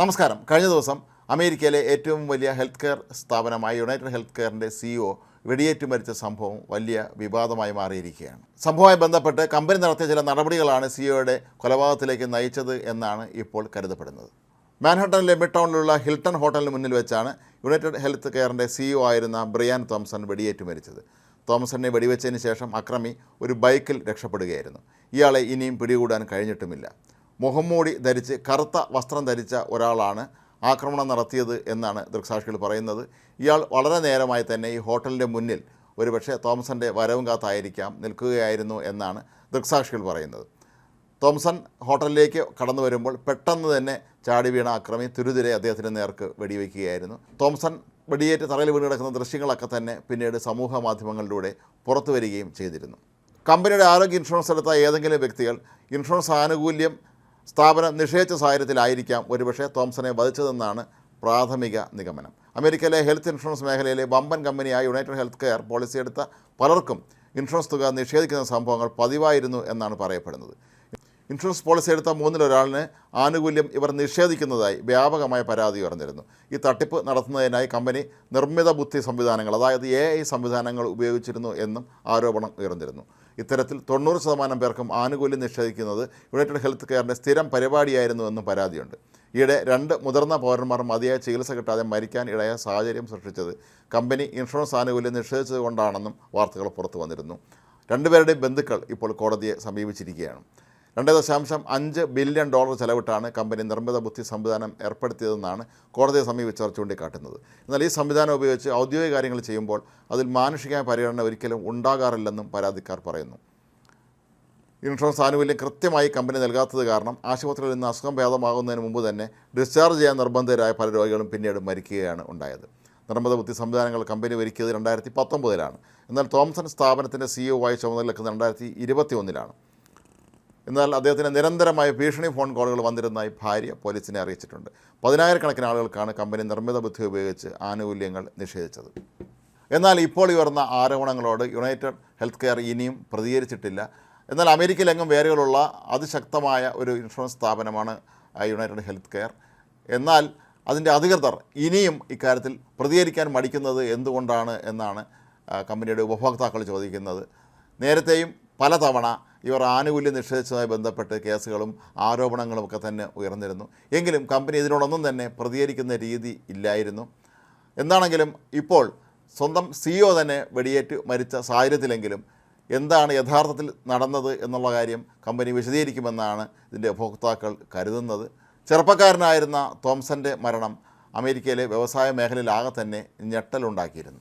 നമസ്കാരം. കഴിഞ്ഞ ദിവസം അമേരിക്കയിലെ ഏറ്റവും വലിയ ഹെൽത്ത് കെയർ സ്ഥാപനമായ യുണൈറ്റഡ് ഹെൽത്ത് കെയറിൻ്റെ CEO വെടിയേറ്റ് മരിച്ച സംഭവം വലിയ വിവാദമായി മാറിയിരിക്കുകയാണ്. സംഭവവുമായി ബന്ധപ്പെട്ട് കമ്പനി നടത്തിയ ചില നടപടികളാണ് CEOയുടെ കൊലപാതകത്തിലേക്ക് നയിച്ചത് എന്നാണ് ഇപ്പോൾ കരുതപ്പെടുന്നത്. മാൻഹട്ടനിലെ മിഡ് ടൗണിലുള്ള ഹിൽട്ടൺ ഹോട്ടലിന് മുന്നിൽ വെച്ചാണ് യുണൈറ്റഡ് ഹെൽത്ത് കെയറിൻ്റെ CEO ആയിരുന്ന ബ്രിയാൻ തോംസൺ വെടിയേറ്റ് മരിച്ചത്. തോംസണിനെ വെടിവെച്ചതിന് ശേഷം അക്രമി ഒരു ബൈക്കിൽ രക്ഷപ്പെടുകയായിരുന്നു. ഇയാളെ ഇനിയും പിടികൂടാൻ കഴിഞ്ഞിട്ടുമില്ല. മുഖംമൂടി ധരിച്ച് കറുത്ത വസ്ത്രം ധരിച്ച ഒരാളാണ് ആക്രമണം നടത്തിയത് എന്നാണ് ദൃക്സാക്ഷികൾ പറയുന്നത്. ഇയാൾ വളരെ നേരമായി തന്നെ ഈ ഹോട്ടലിൻ്റെ മുന്നിൽ ഒരുപക്ഷെ തോംസൻ്റെ വരവും കാത്തായിരിക്കാം നിൽക്കുകയായിരുന്നു എന്നാണ് ദൃക്സാക്ഷികൾ പറയുന്നത്. തോംസൺ ഹോട്ടലിലേക്ക് കടന്നു വരുമ്പോൾ പെട്ടെന്ന് തന്നെ ചാടി വീണ അക്രമി തുരുതിരെ അദ്ദേഹത്തിൻ്റെ നേർക്ക് വെടിവെക്കുകയായിരുന്നു. തോംസൺ വെടിയേറ്റ് തറയിൽ വീണ് കിടക്കുന്ന ദൃശ്യങ്ങളൊക്കെ തന്നെ പിന്നീട് സമൂഹ മാധ്യമങ്ങളിലൂടെ പുറത്തു വരികയും ചെയ്തിരുന്നു. കമ്പനിയുടെ ആരോഗ്യ ഇൻഷുറൻസ് എടുത്ത ഏതെങ്കിലും വ്യക്തികൾ ഇൻഷുറൻസ് ആനുകൂല്യം സ്ഥാപനം നിഷേധിച്ച സാഹചര്യത്തിലായിരിക്കാം ഒരുപക്ഷെ തോംസനെ വധിച്ചതെന്നാണ് പ്രാഥമിക നിഗമനം. അമേരിക്കയിലെ ഹെൽത്ത് ഇൻഷുറൻസ് മേഖലയിലെ വമ്പൻ കമ്പനിയായ യുണൈറ്റഡ് ഹെൽത്ത് കെയർ പോളിസി എടുത്ത പലർക്കും ഇൻഷുറൻസ് തുക നിഷേധിക്കുന്ന സംഭവങ്ങൾ പതിവായിരുന്നു എന്നാണ് പറയപ്പെടുന്നത്. ഇൻഷുറൻസ് പോളിസി എടുത്ത മൂന്നിലൊരാളിന് ആനുകൂല്യം ഇവർ നിഷേധിക്കുന്നതായി വ്യാപകമായ പരാതി ഉയർന്നിരുന്നു. ഈ തട്ടിപ്പ് നടത്തുന്നതിനായി കമ്പനി നിർമ്മിത ബുദ്ധി സംവിധാനങ്ങൾ, അതായത് AI സംവിധാനങ്ങൾ ഉപയോഗിച്ചിരുന്നു എന്നും ആരോപണം ഉയർന്നിരുന്നു. ഇത്തരത്തിൽ 90% പേർക്കും ആനുകൂല്യം നിഷേധിക്കുന്നത് യുണൈറ്റഡ് ഹെൽത്ത് കെയറിൻ്റെ സ്ഥിരം പരിപാടിയായിരുന്നു എന്നും പരാതിയുണ്ട്. ഈയിടെ 2 മുതിർന്ന പൗരന്മാർ മതിയായ ചികിത്സ കിട്ടാതെ മരിക്കാൻ ഇടയായ സാഹചര്യം സൃഷ്ടിച്ചത് കമ്പനി ഇൻഷുറൻസ് ആനുകൂല്യം നിഷേധിച്ചത് കൊണ്ടാണെന്നും വാർത്തകൾ പുറത്തു വന്നിരുന്നു. രണ്ടുപേരുടെയും ബന്ധുക്കൾ ഇപ്പോൾ കോടതിയെ സമീപിച്ചിരിക്കുകയാണ്. $2.5 ബില്യൺ ചെലവിട്ടാണ് കമ്പനി നിർമ്മിത ബുദ്ധി സംവിധാനം ഏർപ്പെടുത്തിയതെന്നാണ് കോടതിയെ സമീപിച്ചവർ ചൂണ്ടിക്കാട്ടുന്നത്. എന്നാൽ ഈ സംവിധാനം ഉപയോഗിച്ച് ഔദ്യോഗിക കാര്യങ്ങൾ ചെയ്യുമ്പോൾ അതിൽ മാനുഷികമായ പരിഗണന ഒരിക്കലും ഉണ്ടാകാറില്ലെന്നും പരാതിക്കാർ പറയുന്നു. ഇൻഷുറൻസ് ആനുകൂല്യം കൃത്യമായി കമ്പനി നൽകാത്തത് കാരണം ആശുപത്രിയിൽ നിന്ന് അസുഖം ഭേദമാകുന്നതിന് മുമ്പ് തന്നെ ഡിസ്ചാർജ് ചെയ്യാൻ നിർബന്ധിതരായ പല രോഗികളും പിന്നീട് മരിക്കുകയാണ് ഉണ്ടായത്. നിർമ്മിത ബുദ്ധി സംവിധാനങ്ങൾ കമ്പനി ഒരുക്കിയത് 2019 എന്നാൽ തോംസൺ സ്ഥാപനത്തിൻ്റെ CEO ആയി ചുമതലയെടുക്കുന്നത് 2021. എന്നാൽ അദ്ദേഹത്തിന് നിരന്തരമായ ഭീഷണി ഫോൺ കോളുകൾ വന്നിരുന്നതായി ഭാര്യ പോലീസിനെ അറിയിച്ചിട്ടുണ്ട്. 10,000 ആളുകൾക്കാണ് കമ്പനി നിർമ്മിത ബുദ്ധി ഉപയോഗിച്ച് ആനുകൂല്യങ്ങൾ നിഷേധിച്ചത്. എന്നാൽ ഇപ്പോൾ ഉയർന്ന ആരോപണങ്ങളോട് യുണൈറ്റഡ് ഹെൽത്ത് കെയർ ഇനിയും പ്രതികരിച്ചിട്ടില്ല. എന്നാൽ അമേരിക്കയിലെങ്ങും വേരുകളുള്ള അതിശക്തമായ ഒരു ഇൻഷുറൻസ് സ്ഥാപനമാണ് യുണൈറ്റഡ് ഹെൽത്ത് കെയർ. എന്നാൽ അതിൻ്റെ അധികൃതർ ഇനിയും ഇക്കാര്യത്തിൽ പ്രതികരിക്കാൻ മടിക്കുന്നത് എന്തുകൊണ്ടാണ് എന്നാണ് കമ്പനിയുടെ ഉപഭോക്താക്കൾ ചോദിക്കുന്നത്. നേരത്തെയും പലതവണ ഇവർ ആനുകൂല്യം നിഷേധിച്ചതുമായി ബന്ധപ്പെട്ട് കേസുകളും ആരോപണങ്ങളുമൊക്കെ തന്നെ ഉയർന്നിരുന്നു. എങ്കിലും കമ്പനി ഇതിനോടൊന്നും തന്നെ പ്രതികരിക്കുന്ന രീതി ഇല്ലായിരുന്നു. എന്താണെങ്കിലും ഇപ്പോൾ സ്വന്തം CEO തന്നെ വെടിയേറ്റ് മരിച്ച സാഹചര്യത്തിലെങ്കിലും എന്താണ് യഥാർത്ഥത്തിൽ നടന്നത് എന്നുള്ള കാര്യം കമ്പനി വിശദീകരിക്കുമെന്നാണ് ഇതിൻ്റെ ഉപഭോക്താക്കൾ കരുതുന്നത്. ചെറുപ്പക്കാരനായിരുന്ന തോംസൻ്റെ മരണം അമേരിക്കയിലെ വ്യവസായ മേഖലയിലാകെ തന്നെ ഞെട്ടലുണ്ടാക്കിയിരുന്നു.